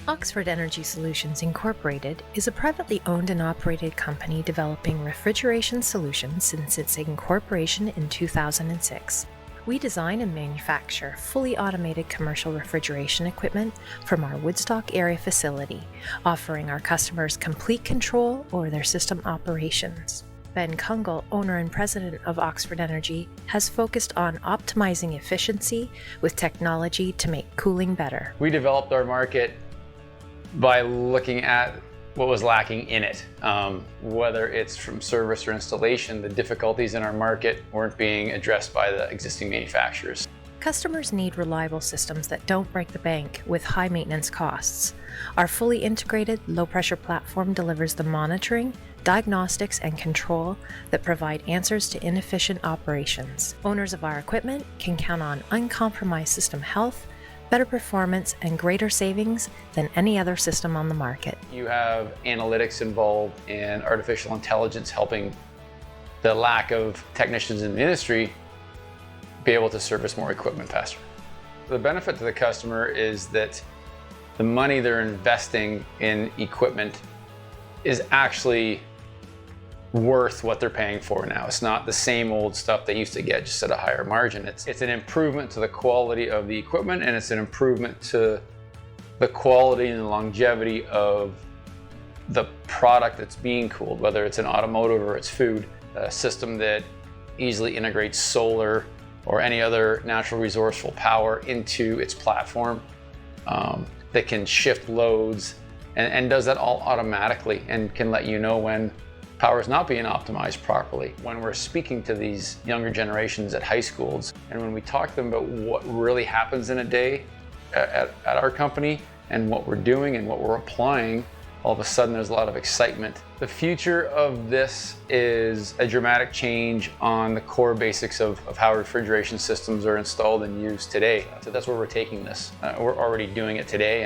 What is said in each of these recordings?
Oxford Energy Solutions Incorporated is a privately owned and operated company developing refrigeration solutions since its incorporation in 2006. We design and manufacture fully automated commercial refrigeration equipment from our Woodstock area facility, offering our customers complete control over their system operations. Ben Kungle, owner and president of Oxford Energy, has focused on optimizing efficiency with technology to make cooling better. We developed our market by looking at what was lacking in it. Whether it's from service or installation, the difficulties in our market weren't being addressed by the existing manufacturers. Customers need reliable systems that don't break the bank with high maintenance costs. Our fully integrated, low-pressure platform delivers the monitoring, diagnostics, and control that provide answers to inefficient operations. Owners of our equipment can count on uncompromised system health, better performance, and greater savings than any other system on the market. You have analytics involved and artificial intelligence helping the lack of technicians in the industry be able to service more equipment faster. The benefit to the customer is that the money they're investing in equipment is actually worth what they're paying for now. It's not the same old stuff they used to get just at a higher margin. It's an improvement to the quality of the equipment, and it's an improvement to the quality and the longevity of the product that's being cooled, whether it's an automotive or it's food. A system that easily integrates solar or any other natural resourceful power into its platform, that can shift loads and does that all automatically and can let you know when power is not being optimized properly. When we're speaking to these younger generations at high schools, and when we talk to them about what really happens in a day at our company and what we're doing and what we're applying, all of a sudden there's a lot of excitement. The future of this is a dramatic change on the core basics of how refrigeration systems are installed and used today. So that's where we're taking this. We're already doing it today,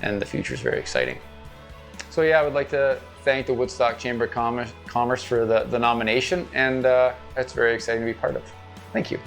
and the future is very exciting. So yeah, I would like to thank the Woodstock Chamber of Commerce for the nomination, and it's very exciting to be part of. Thank you.